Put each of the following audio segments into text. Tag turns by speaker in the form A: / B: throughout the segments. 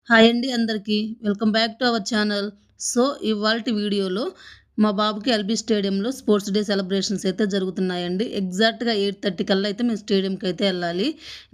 A: Hi అండి అందరికీ. Welcome back to our channel. So, ఇవాల్టి వీడియోలో మా బాబుకి ఎల్బీ స్టేడియంలో స్పోర్ట్స్ డే సెలబ్రేషన్స్ అయితే జరుగుతున్నాయండి. ఎగ్జాక్ట్‌గా 8:30 కల్లా అయితే మేము స్టేడియంకైతే ఎళ్ళాలి.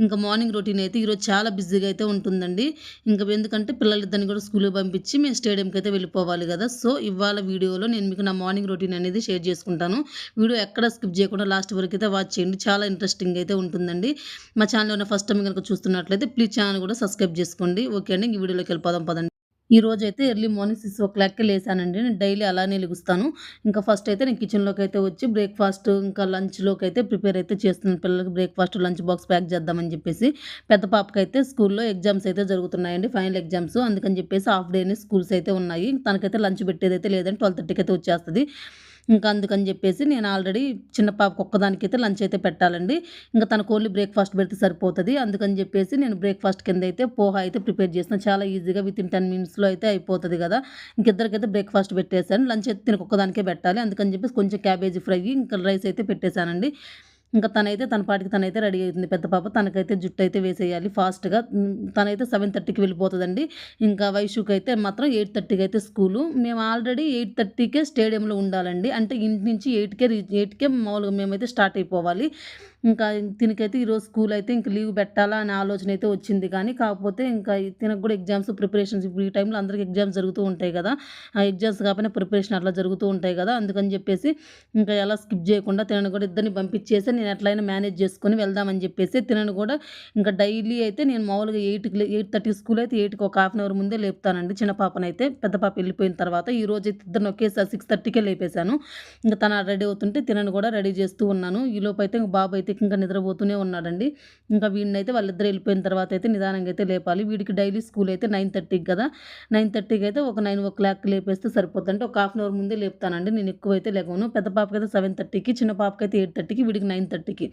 A: ఇంకా మార్నింగ్ రొటీన్ అయితే ఈరోజు చాలా బిజీగా అయితే ఉంటుందండి. ఇంక ఎందుకంటే పిల్లలిద్దరిని కూడా స్కూలుకి పంపించి మేము స్టేడియంకైతే వెళ్ళిపోవాలి గదా! సో, ఇవాళ వీడియోలో నేను మీకు నా మార్నింగ్ రొటీన్ అనేది షేర్ చేసుకుంటాను. వీడియో ఎక్కడ స్కిప్ చేయకుండా లాస్ట్ వరకైతే వాచ్ చేయండి. చాలా ఇంట్రెస్టింగ్ అయితే ఉంటుందండి. మా ఛానల్ ఏమైనా ఫస్ట్ టైమ్ గనుక చూస్తున్నట్లయితే ప్లీజ్ ఛానల్ కూడా సబ్స్క్రైబ్ చేసుకోండి. ఓకే అండి. ఇంక వీడియోలోకి వెళ్ళిపోదాం పదండి. ఈరోజైతే ఎర్లీ మార్నింగ్ 6:00కే లేసానండి. నేను డైలీ అలానే లెగుస్తాను. ఇంకా ఫస్ట్ అయితే నేను కిచెన్‌లోకైతే వచ్చి బ్రేక్‌ఫాస్ట్ ఇంకా లంచ్‌లోకైతే ప్రిపేర్ అయితే చేస్తున్నాను. పిల్లలకి బ్రేక్‌ఫాస్ట్, లంచ్ బాక్స్ ప్యాక్ చేద్దామని చెప్పేసి. పెద్ద పాపకైతే స్కూల్‌లో ఎగ్జామ్స్ అయితే జరుగుతున్నాయండి. Final exams. అందుకని చెప్పేసి హాఫ్ డేనే స్కూల్స్ అయితే ఉన్నాయి. తనకైతే లంచ్ పెట్టేదైతే లేదండి. 12:30కి అయితే వచ్చేస్తది. ఇంకా అందుకని చెప్పేసి నేను ఆల్రెడీ చిన్న పాపకు ఒక్కదానికైతే లంచ్ అయితే పెట్టాలండి. ఇంక తనకు ఓన్లీ బ్రేక్‌ఫాస్ట్ పెడితే సరిపోతది. అందుకని చెప్పేసి నేను బ్రేక్‌ఫాస్ట్ కిందైతే పోహా అయితే ప్రిపేర్ చేసిన. చాలా ఈజీగా వితిన్ 10 మినిట్స్‌లో అయితే అయిపోతది గదా! ఇంకిద్దరికైతే బ్రేక్‌ఫాస్ట్ పెట్టేసాను. లంచ్ అయితే తినకు ఒక్కదానికే పెట్టాలి. అందుకని చెప్పేసి కొంచెం క్యాబేజీ ఫ్రై, ఇంకా రైస్ అయితే పెట్టేసానండి. ఇంకా తనైతే తన పాటికి తనైతే రెడీ అవుతుంది. పెద్ద పాప తనకైతే జుట్టయితే వేసేయాలి ఫాస్ట్‌గా. తనైతే 7:30కి వెళ్ళిపోతదండి. ఇంకా వైషుకైతే మాత్రం 8:30కి అయితే స్కూలు. మేము ఆల్రెడీ 8:30కే స్టేడియంలో ఉండాలండి. అంటే ఇంటి నుంచి 8కే మామూలుగా మేమైతే స్టార్ట్ అయిపోవాలి. ఇంకా తినకైతే ఈరోజు స్కూల్ అయితే ఇంక లీవ్ పెట్టాలా అనే ఆలోచన అయితే వచ్చింది కానీ, కాకపోతే ఇంకా తినకు కూడా ఎగ్జామ్స్ ప్రిపరేషన్స్ ఇప్పుడు ఈ టైంలో అందరికి ఎగ్జామ్స్ జరుగుతూ ఉంటాయి కదా! ఆ ఎగ్జామ్స్ కాకపోయినా ప్రిపరేషన్ అట్లా జరుగుతూ ఉంటాయి కదా! అందుకని చెప్పేసి ఇంకా ఎలా స్కిప్ చేయకుండా తినను కూడా ఇద్దరిని పంపించేసి నేను ఎట్లయినా మేనేజ్ చేసుకొని వెళ్దామని చెప్పేసి తినను కూడా ఇంకా డైలీ అయితే నేను మామూలుగా 8:30 స్కూల్ అయితే 8కి ఒక హాఫ్ అన్ అవర్ ముందే లేపుతానండి చిన్న పాపనైతే. పెద్ద పాప వెళ్ళిపోయిన తర్వాత ఈరోజైతే ఇద్దరిని ఒకేసారి 6:30కే లేపేశాను. ఇంక తను రెడీ అవుతుంటే తినను కూడా రెడీ చేస్తూ ఉన్నాను. ఈలోపైతే ఇంక బాబు అయితే ఇంకా నిద్రపోతూనే ఉన్నాడండి. ఇంకా వీడినైతే వాళ్ళిద్దరూ వెళ్ళిపోయిన తర్వాత అయితే నిదానంగా అయితే లేపాలి. వీడికి డైలీ స్కూల్ అయితే 9:30కి కదా! 9:30కి అయితే ఒక 9:00కి లేపేస్తే సరిపోద్ది. అంటే ఒక హాఫ్ అన్ అవర్ ముందే లేపుతానండి. నేను ఎక్కువైతే లెగవను. పెద్ద పాపకైతే 7:30కి, చిన్న పాపకైతే 8:30కి, వీడికి 9:30కి.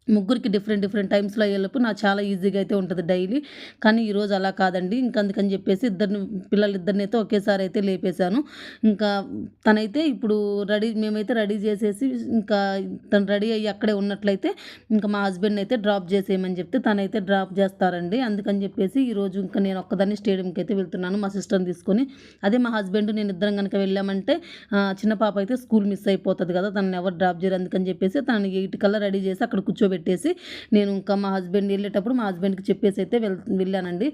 A: ముగ్గురికి డిఫరెంట్ డిఫరెంట్ టైమ్స్‌లో అయ్యేలోపు నాకు చాలా ఈజీగా అయితే ఉంటది డైలీ. కానీ ఈరోజు అలా కాదండి. ఇంక అందుకని చెప్పేసి పిల్లలిద్దరినైతే ఒకేసారి అయితే లేపేశాను. ఇంకా తనైతే ఇప్పుడు మేమైతే రెడీ చేసేసి ఇంకా తను రెడీ అయ్యి అక్కడే ఉన్నట్లయితే ఇంకా మా హస్బెండ్‌నైతే డ్రాప్ చేసేయమని చెప్తే తనైతే డ్రాప్ చేస్తారండి. అందుకని చెప్పేసి ఈరోజు ఇంకా నేను ఒక్కదాన్నే స్టేడియంకైతే వెళ్తున్నాను మా సిస్టర్‌ని తీసుకొని. అదే మా హస్బెండ్ నేనిద్దరం గనక వెళ్ళామంటే చిన్న పాప అయితే స్కూల్ మిస్ అయిపోతది కదా! తనని ఎవరు డ్రాప్ చేయరు. అందుకని చెప్పేసి తనని 8 కల్లా రెడీ చేసి అక్కడ కూర్చోబెట్టేసి నేను ఇంకా మా హస్బెండ్ ఎళ్ళేటప్పుడు మా హస్బెండ్‌కి చెప్పేసి అయితే వెళ్ళానండి.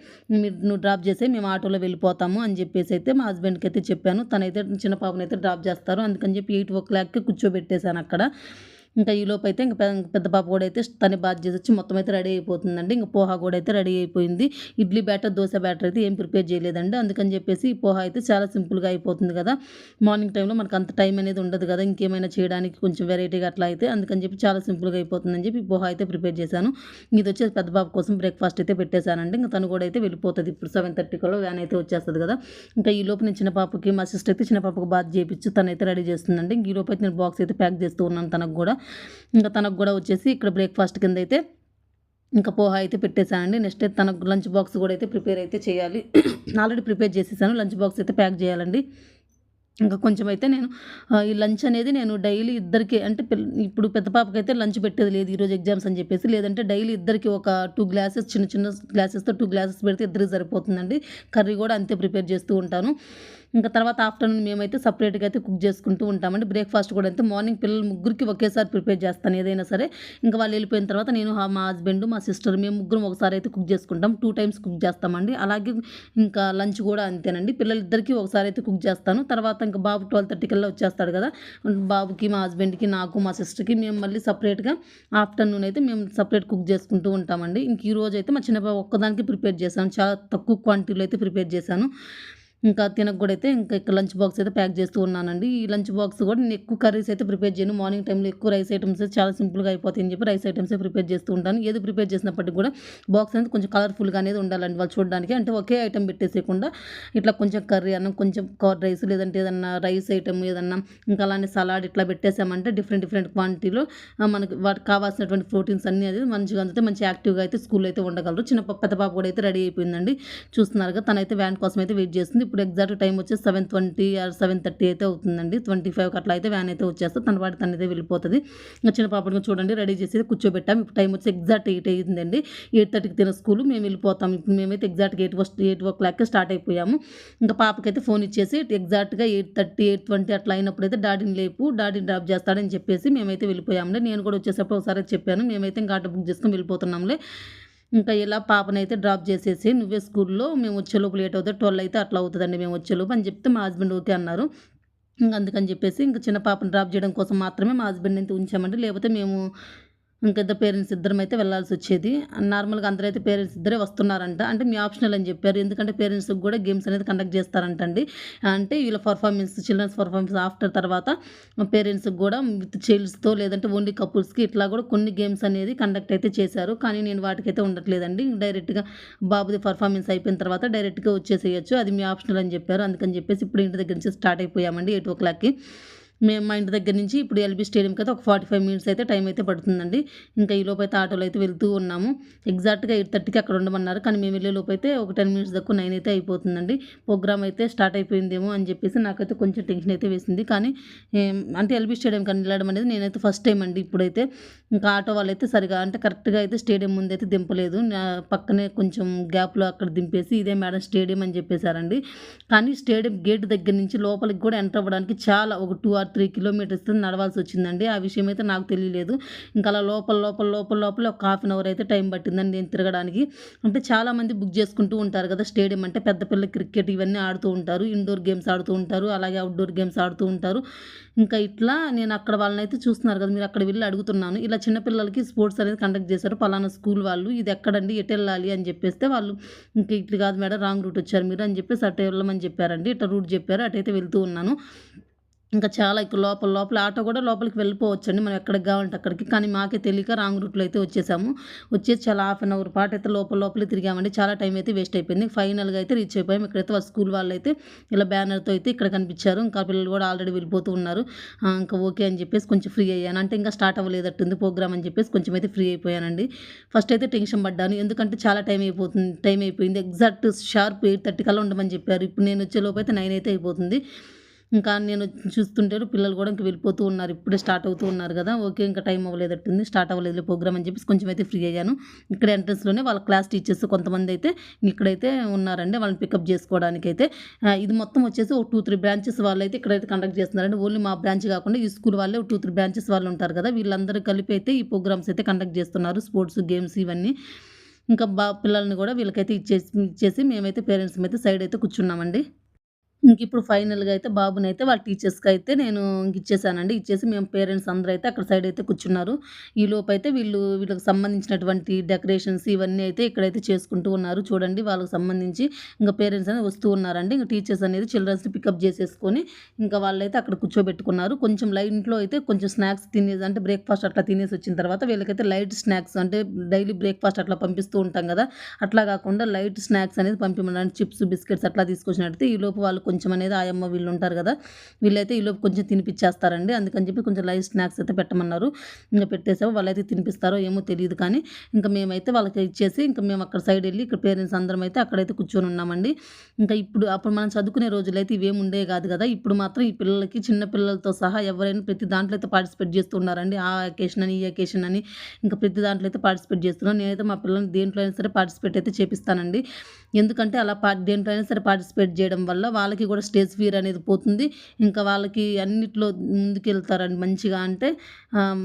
A: నువ్వు డ్రాప్ చేసేయి మేము ఆటోలో వెళ్ళిపోతాము అని చెప్పేసి అయితే మా హస్బెండ్‌కి అయితే చెప్పాను. తనైతే చిన్న పాపనైతే డ్రాప్ చేస్తారు. అందుకని చెప్పి 8:00కి కూర్చోబెట్టేసాను అక్కడ. ఇంకా ఈలోపైతే ఇంక పెద్ద పాప కూడా అయితే తనే బాత్ చేసొచ్చి మొత్తం అయితే రెడీ అయిపోతుందండి. ఇంక పోహా కూడా అయితే రెడీ అయిపోయింది. ఇడ్లీ బ్యాటర్, దోస బ్యాటర్ అయితే ఏం ప్రిపేర్ చేయలేదండి. అందుకని చెప్పేసి ఈ పోహా అయితే చాలా సింపుల్‌గా అయిపోతుంది కదా! మార్నింగ్ టైంలో మనకు అంత టైం అనేది ఉండదు కదా! ఇంకేమైనా చేయడానికి కొంచెం వెరైటీగా అట్లా అయితే అందుకని చెప్పి చాలా సింపుల్‌గా అయిపోతుందని చెప్పి పోహా అయితే ప్రిపేర్ చేశాను. ఇదొచ్చేసి పెద్ద బాబు కోసం బ్రేక్‌ఫాస్ట్ అయితే పెట్టేశానండి. ఇంక తను కూడా అయితే వెళ్ళిపోతది. ఇప్పుడు 7:30 కల్లా వ్యాన్ అయితే వచ్చేస్తది కదా! ఇంకా ఈలోపు నేను చిన్న పాపకి మా సిస్టర్ అయితే చిన్న పాపకి బాత్ చేపిచ్చి తనైతే రెడీ చేస్తుందండి. ఇంక ఈలోపు అయితే నేను బాక్స్ అయితే ప్యాక్ చేస్తూ ఉన్నాను తనకు గూడా. ఇంకా తనకు గూడా వచ్చేసి ఇక్కడ బ్రేక్‌ఫాస్ట్ కిందైతే ఇంకా పోహా అయితే పెట్టేసానండి. నెక్స్ట్ అయితే తనకు లంచ్ బాక్స్ గూడా అయితే ప్రిపేర్ అయితే చేయాలి. ఆల్రెడీ ప్రిపేర్ చేసేసాను. లంచ్ బాక్స్ అయితే ప్యాక్ చేయాలండి. ఇంకా కొంచెం అయితే నేను ఈ లంచ్ అనేది నేను డైలీ ఇద్దరికీ అంటే ఇప్పుడు పెద్ద పాపకైతే లంచ్ పెట్టేది లేదు ఈరోజు ఎగ్జామ్స్ అని చెప్పేసి. లేదంటే డైలీ ఇద్దరికి ఒక 2 గ్లాసెస్ చిన్న చిన్న గ్లాసెస్‌తో 2 గ్లాసెస్ పెడితే ఇద్దరికి సరిపోతుందండి. కర్రీ గూడా అంతే ప్రిపేర్ చేస్తూ ఉంటాను. ఇంకా తర్వాత ఆఫ్టర్‌నూన్ మేమైతే సెపరేట్‌గా అయితే కుక్ చేసుకుంటూ ఉంటామండి. బ్రేక్‌ఫాస్ట్ కూడా అంతే మార్నింగ్ పిల్లలు ముగ్గురికి ఒకేసారి ప్రిపేర్ చేస్తాను ఏదైనా సరే. ఇంకా వాళ్ళు వెళ్ళిపోయిన తర్వాత నేను మా హస్బెండ్, మా సిస్టర్ మేము ముగ్గురం ఒకసారి అయితే కుక్ చేసుకుంటాం. 2 టైమ్స్ కుక్ చేస్తామండి. అలాగే ఇంకా లంచ్ కూడా అంతేనండి. పిల్లలిద్దరికీ ఒకసారి అయితే కుక్ చేస్తాను. తర్వాత ఇంక బాబు 12:30 కల్లా వచ్చేస్తాడు కదా! బాబుకి, మా హస్బెండ్‌కి, నాకు, మా సిస్టర్‌కి మేము మళ్ళీ సెపరేట్‌గా ఆఫ్టర్‌నూన్ అయితే మేము సెపరేట్ కుక్ చేసుకుంటూ ఉంటామండి. ఇంక ఈరోజైతే మా చిన్న బాబు ఒక్కదానికి ప్రిపేర్ చేశాను. చాలా తక్కువ క్వాంటిటీలో అయితే ప్రిపేర్ చేశాను. ఇంకా తినకు కూడా అయితే ఇంకా ఇక్కడ లంచ్ బాక్స్ అయితే ప్యాక్ చేస్తూ ఉన్నానండి. ఈ లంచ్ బాక్స్ కూడా నేను ఎక్కువ కర్రీస్ అయితే ప్రిపేర్ చేయను. మార్నింగ్ టైంలో ఎక్కువ రైస్ ఐటెమ్స్ చాలా సింపుల్‌గా అయిపోతాయని చెప్పి రైస్ ఐటెమ్సే ప్రిపేర్ చేస్తూ ఉంటాను. ఏది ప్రిపేర్ చేసినప్పటికి కూడా బాక్స్ అనేది కొంచెం కలర్‌ఫుల్‌గా అనేది ఉండాలండి వాళ్ళు చూడడానికి. అంటే ఒకే ఐటెమ్ పెట్టేసేయకుండా ఇట్లా కొంచెం కర్రీ అన్నం, కొంచెం కర్డ్ రైస్ లేదంటే ఏదన్నా రైస్ ఐటెమ్ ఏదన్నా ఇంకా అలానే సలాడ్ ఇట్లా పెట్టేసామంటే డిఫరెంట్ డిఫరెంట్ క్వాంటిటీలో మనకి వాటికి కావాల్సినటువంటి ప్రోటీన్స్ అన్నీ అది మంచిగా అందుతాయి. మంచి యాక్టివ్‌గా అయితే స్కూల్‌లో అయితే ఉండగలరు. పెద్ద పాప కూడా అయితే రెడీ అయిపోయిందండి. చూస్తున్నారుగా తనైతే వ్యాన్ కోసం అయితే వెయిట్ చేస్తుంది. ఇప్పుడు ఎగ్జాక్ట్ టైం వచ్చేసి 7:20 ఆర్ 7:30 అయితే అవుతుందండి. 25కి అట్లా అయితే వ్యాన్ అయితే వచ్చేస్తది. తన పాటికి తనైతే వెళ్ళిపోతది. ఇంక చిన్న పాపను చూడండి రెడీ చేసి కూర్చోబెట్టాం. ఇప్పుడు టైం వచ్చి ఎగ్జాక్ట్ 8 అయిందండి. 8:30కి తిన స్కూలు మేము వెళ్ళిపోతాం. ఇప్పుడు మేమైతే ఎగ్జాక్ట్‌గా 8:00కి స్టార్ట్ అయిపోయాము. ఇంకా పాపకైతే ఫోన్ ఇచ్చేసి ఎగ్జాక్ట్‌గా 8:30, 8:20 అట్లా అయినప్పుడైతే డాడీని లేపు, డాడీ డ్రాప్ చేస్తాడని చెప్పేసి మేమైతే వెళ్ళిపోయాములే. నేను కూడా వచ్చేటప్పుడు ఒకసారి చెప్పాను. మేమైతే ఇంకా ఆటో బుక్ చేసుకొని వెళ్ళిపోతున్నాంలే. ఇంకా ఇలా పాపనైతే డ్రాప్ చేసేసి నువ్వే స్కూల్లో మేము వచ్చేలోపు లేట్ అవుతుంది 12 అయితే అట్లా అవుతుందండి మేము వచ్చేలోపు అని చెప్తే మా హస్బెండ్ ఓకే అన్నారు. ఇంక అందుకని చెప్పేసి ఇంక చిన్న పాపను డ్రాప్ చేయడం కోసం మాత్రమే మా హస్బెండ్‌ని అయితే ఉంచామండి. లేకపోతే మేము ఇంకిద్దరు పేరెంట్స్ ఇద్దరమైతే వెళ్ళాల్సొచ్చేది. నార్మల్‌గా అందరైతే పేరెంట్స్ ఇద్దరే వస్తున్నారంట. అంటే మీ ఆప్షనల్ అని చెప్పారు. ఎందుకంటే పేరెంట్స్‌కి కూడా గేమ్స్ అనేది కండక్ట్ చేస్తారంటండి. అంటే వీళ్ళ పర్ఫార్మెన్స్ చిల్డ్రన్స్ పర్ఫార్మెన్స్ ఆఫ్టర్ తర్వాత పేరెంట్స్‌కి కూడా విత్ చైల్డ్స్‌తో లేదంటే ఓన్లీ కపుల్స్‌కి ఇట్లా కూడా కొన్ని గేమ్స్ అనేది కండక్ట్ అయితే చేశారు. కానీ నేను వాటికైతే ఉండట్లేదండి. డైరెక్ట్‌గా బాబుది పర్ఫార్మెన్స్ అయిపోయిన తర్వాత డైరెక్ట్‌గా వచ్చేసేయొచ్చు. అది మీ ఆప్షనల్ అని చెప్పారు. అందుకని చెప్పేసి ఇప్పుడు ఇంటి దగ్గర నుంచి స్టార్ట్ అయిపోయామండి 8:00కి. మేము మా ఇంటి దగ్గర నుంచి ఇప్పుడు ఎల్బీ స్టేడియంకి అయితే ఒక 45 మినిట్స్ అయితే టైం అయితే పడుతుందండి. ఇంకా ఈలోపు అయితే ఆటోలో అయితే వెళ్తూ ఉన్నాము. ఎగ్జాక్ట్‌గా 8:30కి అక్కడ ఉండమన్నారు. కానీ మేము వెళ్ళేలోపు అయితే ఒక 10 మినిట్స్ దాకా 9 అయితే అయిపోతుందండి. ప్రోగ్రామ్ అయితే స్టార్ట్ అయిపోయిందేమో అని చెప్పేసి నాకైతే కొంచెం టెన్షన్ అయితే వేసింది. కానీ అంటే ఎల్బీ స్టేడియంకి వెళ్ళడం అనేది నేనైతే ఫస్ట్ టైం అండి ఇప్పుడైతే. ఇంకా ఆటో వాళ్ళైతే సరిగా అంటే కరెక్ట్‌గా అయితే స్టేడియం ముందైతే దింపలేదు. పక్కనే కొంచెం గ్యాప్‌లో అక్కడ దింపేసి ఇదే మేడం స్టేడియం అని చెప్పేసారండి. కానీ స్టేడియం గేట్ దగ్గర నుంచి లోపలికి కూడా ఎంటర్ అవ్వడానికి చాలా ఒక 2 ఆర్ 3 కిలోమీటర్స్ నడవాల్సొచ్చిందండి. ఆ విషయం అయితే నాకు తెలియలేదు. ఇంకా అలా లోపలే ఒక హాఫ్ అన్ అవర్ అయితే టైం పట్టిందండి నేను తిరగడానికి. అంటే చాలామంది బుక్ చేసుకుంటూ ఉంటారు కదా! స్టేడియం అంటే పెద్ద పిల్లలు క్రికెట్ ఇవన్నీ ఆడుతూ ఉంటారు. ఇండోర్ గేమ్స్ ఆడుతూ ఉంటారు. అలాగే అవుట్‌డోర్ గేమ్స్ ఆడుతూ ఉంటారు. ఇంకా ఇట్లా నేను అక్కడ వాళ్ళనైతే చూస్తున్నారు కదా! మీరు అక్కడ వెళ్లి అడుగుతున్నాను. ఇలా చిన్న పిల్లలకి స్పోర్ట్స్ అనేది కండక్ట్ చేశారు. పలానా స్కూల్ వాళ్ళు. ఇది ఎక్కడండి? ఎటెళ్ళాలి? అని చెప్పేస్తే వాళ్ళు ఇంక ఇట్లు కాదు మేడం రాంగ్ రూట్ వచ్చారు మీరు అని చెప్పేసి అటు వెళ్ళమని చెప్పారండి. ఇట్లా రూట్ చెప్పారు. అటైతే వెళ్తూ ఉన్నాను. ఇంకా చాలా ఇక్కడ లోపల ఆటో కూడా లోపలికి వెళ్ళిపోవచ్చండి. మనం ఎక్కడికి కావాలంటే అక్కడికి. కానీ మాకే తెలియక రాంగ్ రూట్‌లో అయితే వచ్చేసాము. వచ్చేసి చాలా హాఫ్ అన్ అవర్ పాటైతే లోపలే తిరిగామండి. చాలా టైం అయితే వేస్ట్ అయిపోయింది. ఫైనల్‌గా అయితే రీచ్ అయిపోయాం. ఇక్కడైతే వాళ్ళ స్కూల్ వాళ్ళైతే ఇలా బ్యానర్‌తో అయితే ఇక్కడ కనిపించారు. ఇంకా పిల్లలు కూడా ఆల్రెడీ వెళ్ళిపోతూ ఉన్నారు. ఇంకా ఓకే అని చెప్పేసి కొంచెం ఫ్రీ అయ్యాను. అంటే ఇంకా స్టార్ట్ అవ్వలేదట్టుంది ప్రోగ్రామ్ అని చెప్పేసి కొంచెం అయితే ఫ్రీ అయిపోయానండి. ఫస్ట్ అయితే టెన్షన్ పడ్డాను. ఎందుకంటే చాలా టైం అయిపోయింది. ఎగ్జాక్ట్ షార్ప్ 8:30 కల్లా ఉండమని చెప్పారు. ఇప్పుడు నేను వచ్చేలోపు అయితే 9 అయితే అయిపోతుంది. ఇంకా నేను చూస్తుంటారు పిల్లలు కూడా ఇంక వెళ్ళిపోతూ ఉన్నారు. ఇప్పుడే స్టార్ట్ అవుతూ ఉన్నారు కదా! ఓకే. ఇంకా టైం అవ్వలేదట్టుంది. స్టార్ట్ అవ్వలేదులే ప్రోగ్రామ్ అని చెప్పేసి కొంచెం అయితే ఫ్రీ అయ్యాను. ఇక్కడ ఎంట్రన్స్‌లోనే వాళ్ళ క్లాస్ టీచర్స్ కొంతమందైతే ఇక్కడైతే ఉన్నారండి. వాళ్ళని పికప్ చేసుకోవడానికైతే. ఇది మొత్తం వచ్చేసి ఒక 2, 3 బ్రాంచెస్ వాళ్ళైతే ఇక్కడైతే కండక్ట్ చేస్తున్నారండి. ఓన్లీ మా బ్రాంచ్ కాకుండా ఈ స్కూల్ వాళ్ళే 2, 3 బ్రాంచెస్ వాళ్ళు ఉంటారు కదా! వీళ్ళందరూ కలిపి అయితే ఈ ప్రోగ్రామ్స్ అయితే కండక్ట్ చేస్తున్నారు. స్పోర్ట్స్, గేమ్స్ ఇవన్నీ. ఇంకా పిల్లల్ని కూడా వీళ్ళకైతే ఇచ్చేసి మేమైతే పేరెంట్స్‌మైతే సైడ్ అయితే కూర్చున్నామండి. ఇంకిప్పుడు ఫైనల్‌గా అయితే బాబునైతే వాళ్ళ టీచర్స్‌కైతే నేను ఇచ్చేసానండి. ఇచ్చేసి మేము పేరెంట్స్ అందరూ అయితే అక్కడ సైడ్ అయితే కూర్చున్నారు. ఈలోపైతే వీళ్ళకి సంబంధించినటువంటి డెకరేషన్స్ ఇవన్నీ అయితే ఇక్కడైతే చేసుకుంటూ ఉన్నారు. చూడండి వాళ్ళకి సంబంధించి ఇంక పేరెంట్స్ అనేది వస్తూ ఉన్నారండి. ఇంక టీచర్స్ అనేది చిల్డ్రన్స్‌ని పికప్ చేసేసుకొని ఇంకా వాళ్ళైతే అక్కడ కూర్చోబెట్టుకున్నారు. కొంచెం ఇంట్లో అయితే కొంచెం స్నాక్స్ తినేసి అంటే బ్రేక్‌ఫాస్ట్ అట్లా తినేసి వచ్చిన తర్వాత వీళ్ళకైతే లైట్ స్నాక్స్ అంటే డైలీ బ్రేక్‌ఫాస్ట్ అట్లా పంపిస్తూ ఉంటాం కదా! అట్లా కాకుండా లైట్ స్నాక్స్ అనేది పంపిమన్నాను. చిప్స్, బిస్కెట్స్ అట్లా తీసుకొచ్చినట్టయితే ఈలోపు వాళ్ళు కొంచెం అనేది ఆయమ్మ వీళ్ళు ఉంటారు కదా! వీళ్ళైతే ఈలోపు కొంచెం తినిపిచ్చేస్తారండి. అందుకని చెప్పి కొంచెం లైట్ స్నాక్స్ అయితే పెట్టమన్నారు. ఇంక పెట్టేసాము. వాళ్ళైతే తినిపిస్తారో ఏమో తెలీదు కానీ, ఇంక మేమైతే వాళ్ళకి ఇచ్చేసి ఇంక మేము అక్కడ సైడ్ ఎళ్లి ఇక్కడ పేరెంట్స్ అందరం అయితే అక్కడైతే కూర్చొని ఉన్నామండి. ఇంకా అప్పుడు మనం చదువుకునే రోజులైతే ఇవేమి ఉండేవి కాదు కదా! ఇప్పుడు మాత్రం ఈ పిల్లలకి చిన్న పిల్లలతో సహా ఎవరైనా ప్రతి దాంట్లో అయితే పార్టిసిపేట్ చేస్తున్నారండి. ఆ అకేషన్ అని, ఈ అకేషన్ అని ఇంకా ప్రతి దాంట్లో అయితే పార్టిసిపేట్ చేస్తున్నారు. నేనైతే మా పిల్లల్ని దేంట్లో అయినా సరే పార్టిసిపేట్ అయితే చేపిస్తానండి. ఎందుకంటే అలా దేంట్లో అయినా సరే పార్టిసిపేట్ చేయడం వల్ల వాళ్ళకి కూడా స్టేజ్ ఫియర్ అనేది పోతుంది. ఇంకా వాళ్ళకి అన్నిట్లో ముందుకెళ్తారండి మంచిగా. అంటే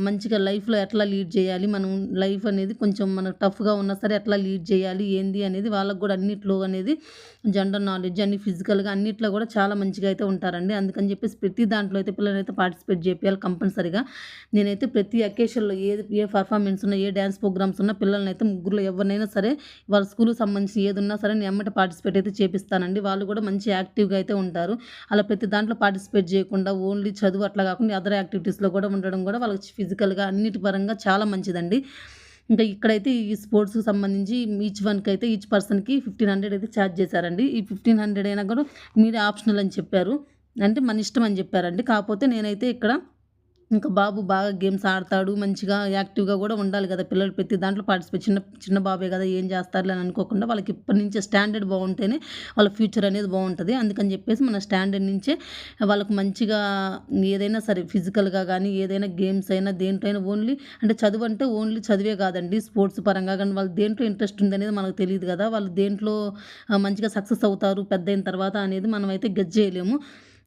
A: మంచిగా లైఫ్‌లో ఎట్లా లీడ్ చేయాలి, మనం లైఫ్ అనేది కొంచెం మనకు టఫ్‌గా ఉన్నా సరే ఎట్లా లీడ్ చేయాలి, ఏంది అనేది వాళ్ళకి కూడా అన్నిట్లో అనేది జనరల్ నాలెడ్జ్ అన్ని ఫిజికల్‌గా అన్నిట్లో కూడా చాలా మంచిగా అయితే ఉంటారండి. అందుకని చెప్పేసి ప్రతి దాంట్లో అయితే పిల్లలనైతే పార్టిసిపేట్ చేపియాలి కంపల్సరీగా. నేనైతే ప్రతి అకేషన్‌లో ఏ పర్ఫార్మెన్స్ ఉన్నా, ఏ డాన్స్ ప్రోగ్రామ్స్ ఉన్నా పిల్లలనైతే ముగ్గురులో ఎవరినైనా సరే వాళ్ళ స్కూల్‌కి సంబంధించి ఏదున్నా సరే నేను ఎమ్మటే పార్టిసిపేట్ అయితే చేపిస్తానండి. వాళ్ళు కూడా మంచి యాక్టివ్‌గా అయితే ఉంటారు. అలా ప్రతి దాంట్లో పార్టిసిపేట్ చేయకుండా ఓన్లీ చదువు అట్లా కాకుండా అదర్ యాక్టివిటీస్‌లో కూడా ఉండడం కూడా వాళ్ళకి ఫిజికల్‌గా అన్నిటి పరంగా చాలా మంచిదండి. ఇంకా ఇక్కడైతే ఈ స్పోర్ట్స్‌కి సంబంధించి ఈచ్ పర్సన్‌కి 1500 అయితే ఛార్జ్ చేశారండి. ఈ 1500 అయినా కూడా మీరే ఆప్షనల్ అని చెప్పారు. అంటే మన ఇష్టం అని చెప్పారండి. కాకపోతే నేనైతే ఇక్కడ ఇంకా బాబు బాగా గేమ్స్ ఆడతాడు. మంచిగా యాక్టివ్‌గా గూడా ఉండాలి గదా! పిల్లలు ప్రతి దాంట్లో పార్టిసిపేట్ చిన్న చిన్న బాబే గదా! ఏం జేస్తారులే అని అనుకోకుండా వాళ్ళకి ఇప్పటి నుంచే స్టాండర్డ్ బావుంటేనే వాళ్ళ ఫ్యూచర్ అనేది బావుంటది. అందుకని జెప్పేసి మన స్టాండర్డ్ నుంచే వాళ్ళకి మంచిగా ఏదైనా సరే ఫిజికల్‌గా గానీ, ఏదైనా గేమ్స్ అయినా దేంట్లో అయినా ఓన్లీ అంటే చదువంటే ఓన్లీ చదివే గాదండి. స్పోర్ట్స్ పరంగా గానీ వాళ్ళు దేంట్లో ఇంట్రెస్ట్ ఉందనేది మనకు తెలీదు గదా! వాళ్ళు దేంట్లో మంచిగా సక్సెస్ అవుతారు పెద్దయిన తర్వాత అనేది మనమైతే గెస్ జేయలేము.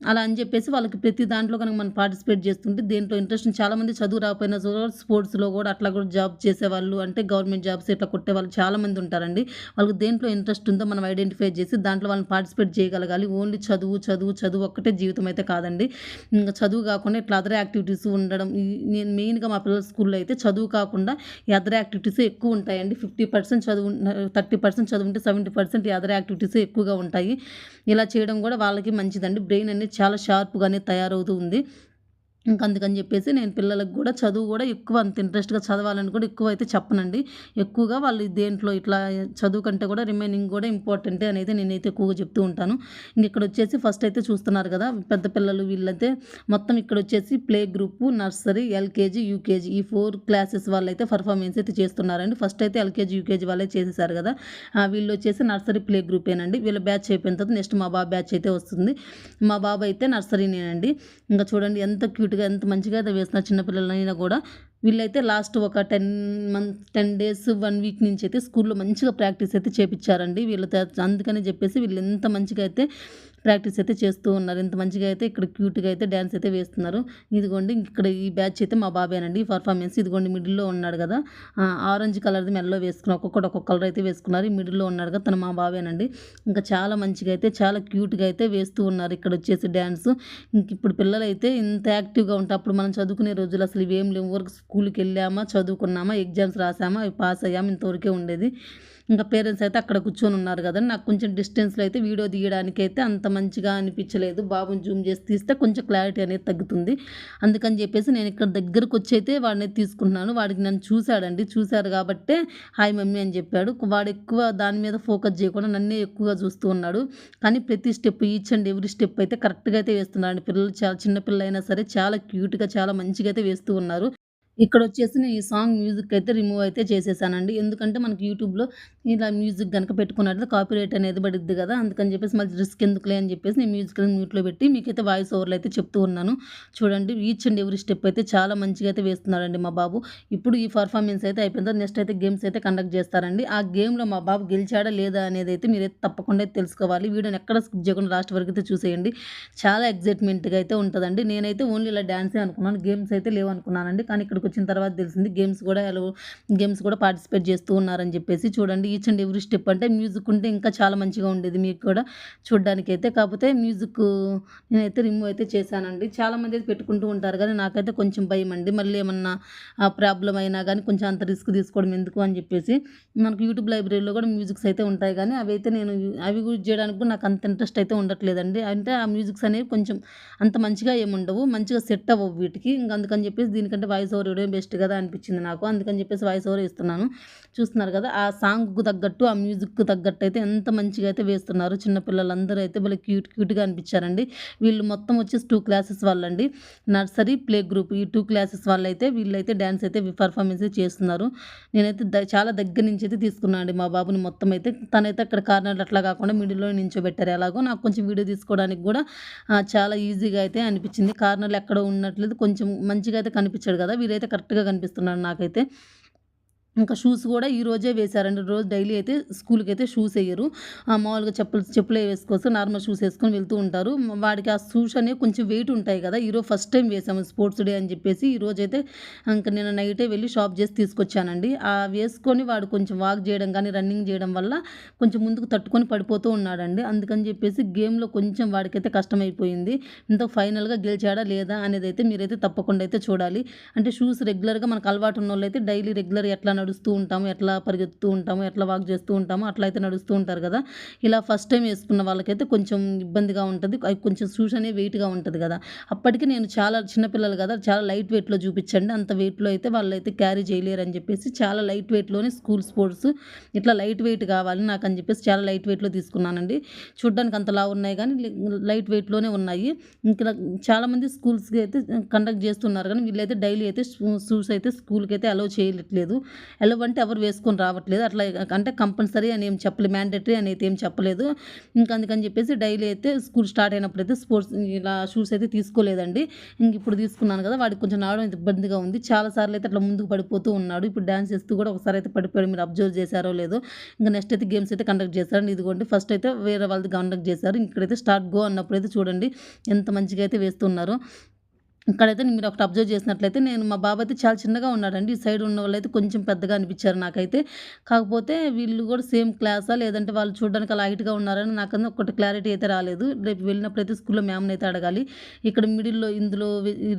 A: అలా అని జెప్పేసి వాళ్ళకి ప్రతి దాంట్లో గనుక మనం పార్టిసిపేట్ జేస్తుంటే దేంట్లో ఇంట్రెస్ట్ చాలామంది చదువు రాకపోయినా స్పోర్ట్స్‌లో గూడా అట్లా గూడా జాబ్ చేసేవాళ్ళు అంటే గవర్నమెంట్ జాబ్స్ ఇట్లా కొట్టేవాళ్ళు చాలామంది ఉంటారండి. వాళ్ళకి దేంట్లో ఇంట్రెస్ట్ ఉందో మనం ఐడెంటిఫై జేసి దాంట్లో వాళ్ళని పార్టిసిపేట్ చేయగలగాలి. ఓన్లీ చదువు, చదువు, చదువు ఒక్కటే జీవితం అయితే కాదండి. ఇంగ చదువు గాకుండా ఇట్లా అదర్ యాక్టివిటీస్ ఉండడం నేను మెయిన్‌గా మా పిల్లల స్కూల్‌లో అయితే చదువు కాకుండా ఈ అదర్ యాక్టివిటీసే ఎక్కువుంటాయండి. 50% చదువు 30% చదువుంటే 70% ఈ అదర్ యాక్టివిటీసే ఎక్కువగా ఉంటాయి. ఇలా చేయడం గూడా వాళ్ళకి మంచిదండి. బ్రెయిన్ అనేది చాలా షార్ప్‌గానే తయారవుతూ ఉంది. ఇంక అందుకని జెప్పేసి నేను పిల్లలకి గూడా చదువు గూడా ఎక్కువ అంత ఇంట్రెస్ట్‌గా చదవాలని కూడా ఎక్కువైతే చెప్పనండి. ఎక్కువగా వాళ్ళు దేంట్లో ఇట్లా చదువు కంటే కూడా రిమైనింగ్ గూడా ఇంపార్టెంటే అనేది నేనైతే ఎక్కువగా చెప్తూ ఉంటాను. ఇంగిక్కడొచ్చేసి ఫస్ట్ అయితే చూస్తున్నారు గదా! పెద్ద పిల్లలు వీళ్ళైతే మొత్తం ఇక్కడొచ్చేసి play group, nursery, LKG, UKG ఈ 4 క్లాసెస్ వాళ్ళైతే పెర్ఫార్మెన్స్ అయితే చేస్తున్నారండి. ఫస్ట్ అయితే ఎల్‌కేజీ, యూకేజీ వాళ్ళే చేసేసారు గదా! వీళ్ళొచ్చేసి నర్సరీ ప్లే గ్రూపేనండి. వీళ్ళ బ్యాచ్ అయిపోయిన తర్వాత నెక్స్ట్ మా బాబు బ్యాచ్ అయితే వస్తుంది. మా బాబు అయితే నర్సరీనేనండి. ఇంక చూడండి ఎంత క్యూట్‌గా ఎంత మంచిగా అయితే వేస్తున్నారు చిన్న పిల్లలైనా గూడా. వీళ్ళైతే లాస్ట్ ఒక 10 డేస్, 1 వీక్ నుంచయితే స్కూల్‌లో మంచిగా ప్రాక్టీస్ అయితే చేపిచ్చారండి. వీళ్ళతో అందుకని జెప్పేసి వీళ్ళు ఎంత మంచిగా అయితే ప్రాక్టీస్ అయితే చేస్తూ ఉన్నారు. ఇంత మంచిగా అయితే ఇక్కడ క్యూట్‌గా అయితే డాన్స్ అయితే వేస్తున్నారు. ఇదిగోండి ఇక్కడ ఈ బ్యాచ్ అయితే మా బాబేనండి. పర్ఫార్మెన్స్ ఇదిగోండి మిడిల్‌లో ఉన్నాడు గదా! ఆరెంజ్ కలర్‌ది మెడలో వేసుకున్నారు. ఒక్కొక్కడు ఒక్కొక్క కలర్ అయితే వేసుకున్నారు. ఈ మిడిల్‌లో ఉన్నాడు గదా! తను మా బాబేనండి. ఇంకా చాలా మంచిగా అయితే చాలా క్యూట్‌గా అయితే వేస్తూ ఉన్నారు ఇక్కడొచ్చేసి డాన్స్. ఇంకిప్పుడు పిల్లలైతే ఇంత యాక్టివ్‌గా ఉంటే అప్పుడు మనం చదువుకునే రోజులు అసలు ఇవేం లేవు. ఊరికే స్కూలుకెళ్ళామా, చదువుకున్నామా, ఎగ్జామ్స్ రాసామా, అవి పాస్ అయ్యామా ఇంతవరకే ఉండేది. ఇంకా పేరెంట్స్ అయితే అక్కడ కూర్చొని ఉన్నారు గదండీ! నాకు కొంచెం డిస్టెన్స్‌లో అయితే వీడియో తీయడానికైతే అంత మంచిగా అనిపించలేదు. బాబుని జూమ్ చేసి తీస్తే కొంచెం క్లారిటీ అనేది తగ్గుతుంది. అందుకని జెప్పేసి నేను ఇక్కడ దగ్గరకొచ్చి అయితే వాడిని తీసుకుంటున్నాను. వాడికి నన్ను చూసాడండి. చూసారు గాబట్టే హాయ్ మమ్మీ అని జెప్పాడు. వాడెక్కువ దాని మీద ఫోకస్ జేయకుండా నన్నే ఎక్కువగా చూస్తూ ఉన్నాడు. కానీ ప్రతి step each and every step అయితే కరెక్ట్‌గా అయితే వేస్తున్నాడండి. పిల్లలు చాలా చిన్న పిల్లలైనా సరే చాలా క్యూట్‌గా చాలా మంచిగా అయితే వేస్తూ ఉన్నారు. ఇక్కడొచ్చేసి నేను ఈ సాంగ్ మ్యూజిక్ అయితే రిమూవ్ అయితే చేసేసానండి. ఎందుకంటే మనకి యూట్యూబ్‌లో ఇలా మ్యూజిక్ గనుక పెట్టుకున్నట్లయితే కాపీరైట్ అనేది పడిద్ది గదా! అందుకని జెప్పేసి మళ్ళీ రిస్క్ ఎందుకులే అని జెప్పేసి నేను మ్యూజిక్ అనేది మ్యూట్‌లో పెట్టి మీకైతే వాయిస్ ఓవర్‌లో అయితే చెప్తూ ఉన్నాను. చూడండి ఈచ్ అండ్ ఎవ్రీ స్టెప్ అయితే చాలా మంచిగా అయితే వేస్తున్నాడండి మా బాబు. ఇప్పుడు ఈ పర్ఫార్మెన్స్ అయితే అయిపోయిన తర్వాత నెక్స్ట్ అయితే గేమ్స్ అయితే కండక్ట్ జేస్తారండి. ఆ గేమ్‌లో మా బాబు గెలిచాడా లేదా అనేదైతే మీరైతే తప్పకుండా అయితే తెలుసుకోవాలి. వీడియోని ఎక్కడ స్కిప్ జేయకుండా లాస్ట్ వరకు అయితే చూసేయండి. చాలా ఎక్సైట్‌మెంట్‌గా అయితే ఉంటదండి. నేనైతే ఓన్లీ ఇలా డాన్సే అనుకున్నాను. గేమ్స్ అయితే లేవనుకున్నానండి. కానీ ఇక్కడికొచ్చిన తర్వాత తెలిసింది గేమ్స్ కూడా పార్టిసిపేట్ చేస్తూ ఉన్నారని జెప్పేసి. చూడండి ఈచ్ అండ్ ఎవ్రీ స్టెప్ అంటే మ్యూజిక్ ఉంటే ఇంకా చాలా మంచిగా ఉండేది మీకు కూడా చూడ్డానికైతే. కాపోతే మ్యూజిక్ నేనైతే రిమూవ్ అయితే చేశానండి. చాలామంది అయితే పెట్టుకుంటూ ఉంటారు గానీ నాకైతే కొంచెం భయమండి. మళ్ళీ ఏమన్నా ప్రాబ్లమ్ అయినా గానీ కొంచెం అంత రిస్క్ తీసుకోవడం ఎందుకు అని జెప్పేసి. మనకు యూట్యూబ్ లైబ్రరీలో గూడా మ్యూజిక్స్ అయితే ఉంటాయి గానీ అవైతే నేను అవి యూజ్ జేయడానికి కూడా నాకు అంత ఇంట్రెస్ట్ అయితే ఉండట్లేదండి. అంటే ఆ మ్యూజిక్స్ అనేవి కొంచెం అంత మంచిగా ఏముండవు. మంచిగా సెట్ అవ్వవు వీటికి. ఇంక అందుకని జెప్పేసి దీనికంటే వాయిస్ ఓవర్ ఇవ్వడమే బెస్ట్ గదా అనిపిచ్చింది నాకు. అందుకని జెప్పేసి వాయిస్ ఓవరే ఇస్తున్నాను. చూస్తున్నారు గదా! ఆ సాంగ్‌కు తగ్గట్టు, ఆ మ్యూజిక్‌కు తగ్గట్టయితే ఎంత మంచిగా అయితే వేస్తున్నారు. చిన్న పిల్లలందరూ అయితే భలే క్యూట్‌గా అనిపిచ్చారండి. వీళ్ళు మొత్తం వచ్చేసి 2 క్లాసెస్ వాళ్ళండి. నర్సరీ, ప్లే గ్రూప్ ఈ 2 క్లాసెస్ వాళ్ళైతే వీళ్ళైతే డాన్స్ అయితే పెర్ఫార్మెన్స్ చేస్తున్నారు. నేనైతే చాలా దగ్గర నుంచి అయితే తీసుకున్నా అండి మా బాబుని మొత్తం అయితే. తనైతే అక్కడ కార్నర్‌లో అట్లా కాకుండా మిడిల్‌లో నించోబెట్టారు ఎలాగో. నాకు కొంచెం వీడియో తీసుకోవడానికి గూడా చాలా ఈజీగా అయితే అనిపిచ్చింది. కార్నర్‌లో ఎక్కడో ఉన్నట్లేదు కొంచెం మంచిగా అయితే కనిపిచ్చాడు గదా! వీరైతే కరెక్ట్‌గా కనిపిస్తున్నాడు నాకైతే. ఇంకా షూస్ గూడా ఈరోజే వేశారండి. రోజు డైలీ అయితే స్కూలుకైతే షూస్ ఎయ్యరు. మామూలుగా చెప్పులే వేసుకోవచ్చు. నార్మల్ షూస్ ఏసుకొని వెళ్తూ ఉంటారు. వాడికి ఆ షూస్ అనేవి కొంచెం వెయిట్ ఉంటాయి గదా! ఈరోజు ఫస్ట్ టైమ్ వేసాము స్పోర్ట్స్ డే అని జెప్పేసి. ఈరోజైతే ఇంక నిన్న నైటే వెళ్లి షాప్ జేసి తీసుకొచ్చానండి. వేసుకొని వాడు కొంచెం వాక్ జేయడం గానీ, రన్నింగ్ జేయడం వల్ల కొంచెం ముందుకు తట్టుకొని పడిపోతూ ఉన్నాడండి. అందుకని జెప్పేసి గేమ్‌లో కొంచెం వాడికైతే కష్టమైపోయింది. ఫైనల్‌గా గెలిచాడా లేదా అనేదైతే మీరైతే తప్పకుండా అయితే చూడాలి. అంటే షూస్ రెగ్యులర్‌గా మనకు అలవాటు ఉన్నోళ్ళైతే డైలీ రెగ్యులర్ ఎట్లా నడుస్తూ ఉంటాము, ఎట్లా పరిగెత్తుతూ ఉంటాము, ఎట్లా వాక్ చేస్తూ ఉంటామో అట్లా అయితే నడుస్తూ ఉంటారు కదా! ఇలా ఫస్ట్ టైం వేసుకున్న వాళ్ళకైతే కొంచెం ఇబ్బందిగా ఉంటది. అయి కొంచెం షూస్ అనేవి వెయిట్‌గా ఉంటది కదా! అప్పటికి నేను చాలా చిన్న పిల్లలు కదా! చాలా లైట్ వెయిట్‌లో చూపించండి. అంత వెయిట్‌లో అయితే వాళ్ళైతే క్యారీ చేయలేరని చెప్పేసి చాలా లైట్ వెయిట్‌లోనే స్కూల్ స్పోర్ట్స్ ఇట్లా లైట్ వెయిట్ కావాలి నాకని చెప్పేసి చాలా లైట్ వెయిట్‌లో తీసుకున్నానండి. చూడ్డానికి అంత లావు ఉన్నాయి కానీ లైట్ వెయిట్‌లోనే ఉన్నాయి. ఇంకా చాలామంది స్కూల్స్‌కి అయితే కండక్ట్ చేస్తున్నారు కానీ వీళ్ళైతే డైలీ అయితే షూస్ అయితే స్కూల్‌కైతే అలౌ చేయట్లేదు. అలౌ అంటే ఎవరు వేసుకొని రావట్లేదు. అట్లా అంటే కంపల్సరీ అని ఏం చెప్పలేదు. మ్యాండేటరీ అని అయితే ఏం చెప్పలేదు. ఇంకా అందుకని చెప్పేసి డైలీ అయితే స్కూల్ స్టార్ట్ అయినప్పుడైతే స్పోర్ట్స్ ఇలా షూస్ అయితే తీసుకోలేదండి. ఇంక ఇప్పుడు తీసుకున్నాను కదా! వాడికి కొంచెం నడవడం ఇబ్బందిగా ఉంది. చాలా సార్లు అయితే అట్లా ముందుకు పడిపోతూ ఉన్నాడు. ఇప్పుడు డాన్స్ చేస్తూ కూడా ఒకసారి అయితే పడిపోయాడు. మీరు అబ్జర్వ్ చేశారో లేదో. ఇంక నెక్స్ట్ అయితే గేమ్స్ అయితే కండక్ట్ చేశారు. ఇదిగోండి ఫస్ట్ అయితే వేరే వాళ్ళది కండక్ట్ చేశారు. ఇక్కడైతే స్టార్ట్ గో అన్నప్పుడైతే చూడండి ఎంత మంచిగా అయితే వేస్తున్నారో. ఇక్కడైతే మీరు ఒకటి అబ్జర్వ్ చేసినట్లయితే నేను మా బాబు అయితే చాలా చిన్నగా ఉన్నాడండి. ఈ సైడ్ ఉన్నవాళ్ళైతే కొంచెం పెద్దగా అనిపించారు నాకైతే. కాకపోతే వీళ్ళు కూడా సేమ్ క్లాసా లేదంటే వాళ్ళు చూడడానికి అలా హైట్‌గా ఉన్నారని నాకన్నా ఒకటి క్లారిటీ అయితే రాలేదు. రేపు వెళ్ళినప్పుడైతే స్కూల్‌లో మ్యామ్‌ని అయితే అడగాలి. ఇక్కడ మిడిల్‌లో ఇందులో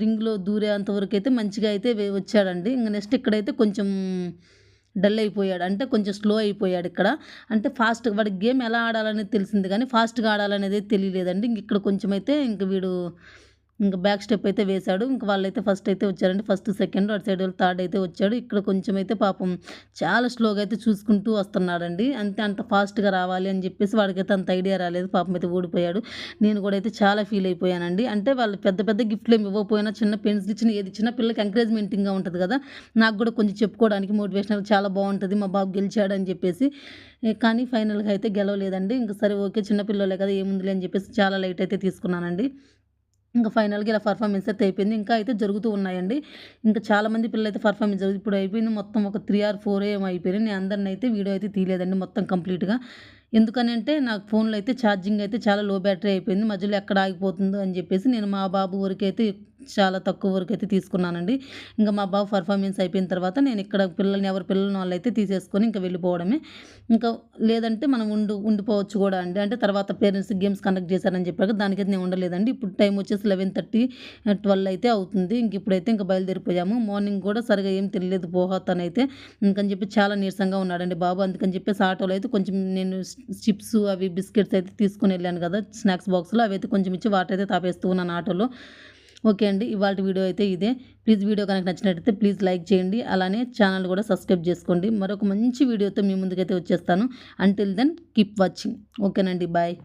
A: రింగ్‌లో దూరేంత వరకైతే మంచిగా అయితే వచ్చాడండి. ఇంక నెక్స్ట్ ఇక్కడైతే కొంచెం డల్ అయిపోయాడు. అంటే కొంచెం స్లో అయిపోయాడు ఇక్కడ. అంటే ఫాస్ట్‌గా వాడికి గేమ్ ఎలా ఆడాలనేది తెలిసింది గానీ ఫాస్ట్‌గా ఆడాలనేది తెలియలేదండి. ఇంక ఇక్కడ కొంచెం అయితే ఇంక వీడు బ్యాక్ స్టెప్ అయితే వేశాడు. ఇంక వాళ్ళైతే ఫస్ట్ అయితే వచ్చారండి. ఫస్ట్, సెకండ్ అటు సైడ్ థర్డ్ అయితే వచ్చాడు. ఇక్కడ కొంచెం అయితే పాపం చాలా స్లోగా అయితే చూసుకుంటూ వస్తున్నాడండి. అంతే అంత ఫాస్ట్‌గా రావాలి అని చెప్పేసి వాడికైతే అంత ఐడియా రాలేదు. పాపం అయితే ఓడిపోయాడు. నేను కూడా అయితే చాలా ఫీల్ అయిపోయానండి. అంటే వాళ్ళు పెద్ద పెద్ద గిఫ్ట్‌లు ఏమి ఇవ్వకపోయినా చిన్న పెన్సిల్ ఇచ్చినా ఏది ఇచ్చినా పిల్లలకి ఎంకరేజ్‌మెంటింగ్‌గా ఉంటది కదా! నాకు కూడా కొంచెం చెప్పుకోవడానికి మోటివేషనల్ చాలా బావుంటది. మా బాబు గెలిచాడు అని చెప్పేసి. కానీ ఫైనల్‌గా అయితే గెలవలేదండి. ఇంక సరే ఓకే చిన్న పిల్లోలే కదా! ఏముందిలే అని చెప్పేసి చాలా లైట్ అయితే తీసుకున్నానండి. ఇంకా ఫైనల్‌గా ఇలా పర్ఫార్మెన్స్ అయితే అయిపోయింది. ఇంకా అయితే జరుగుతూ ఉన్నాయండి. ఇంకా చాలామంది పిల్లలైతే పర్ఫార్మెన్స్ ఇప్పుడు అయిపోయింది మొత్తం ఒక 3 ఆర్ 4 ఏమో అయిపోయినాయి. నేను అందరినైతే వీడియో అయితే తీయలేదండి మొత్తం కంప్లీట్‌గా. ఎందుకనంటే నాకు ఫోన్‌లో అయితే ఛార్జింగ్ అయితే చాలా లో బ్యాటరీ అయిపోయింది. మధ్యలో ఎక్కడ ఆగిపోతుందో అని చెప్పేసి నేను మా బాబు వరకైతే చాలా తక్కువ వరకైతే తీసుకున్నానండి. ఇంక మా బాబు పర్ఫార్మెన్స్ అయిపోయిన తర్వాత నేను ఇక్కడ పిల్లల్ని ఎవరి పిల్లల్ని వాళ్ళైతే తీసేసుకొని ఇంక వెళ్ళిపోవడమే. ఇంకా లేదంటే మనం ఉండిపోవచ్చు గూడా అండి. అంటే తర్వాత పేరెంట్స్ గేమ్స్ కండక్ట్ చేశారని చెప్పారు కదా! దానికైతే నేను ఉండలేదండి. ఇప్పుడు టైం వచ్చేసి 11:30, 12 అయితే అవుతుంది. ఇప్పుడైతే ఇంక బయలుదేరిపోయాము. మార్నింగ్ గూడా సరిగ్గా ఏం తినలేదు పోహతనైతే. అందుకని చెప్పి చాలా నీరసంగా ఉన్నాడండి బాబు. అందుకని చెప్పేసి ఆటోలో అయితే కొంచెం నేను చిప్స్ అవి బిస్కెట్స్ అయితే తీసుకొని వెళ్ళాను కదా! స్నాక్స్ బాక్స్‌లో అవైతే కొంచెం ఇచ్చి వాటర్ అయితే తాపేస్తూ ఉన్నాను ఆటోలో. ఓకే అండి. ఇవాల్టి వీడియో అయితే ఇదే. ప్లీజ్ వీడియో కనుక నచ్చినట్టయితే ప్లీజ్ లైక్ చేయండి. అలానే ఛానల్ కూడా సబ్స్క్రైబ్ చేసుకోండి. మరొక మంచి వీడియోతో మీ ముందుకైతే వచ్చేస్తాను. Until then keep watching. ఓకేనండి. బాయ్.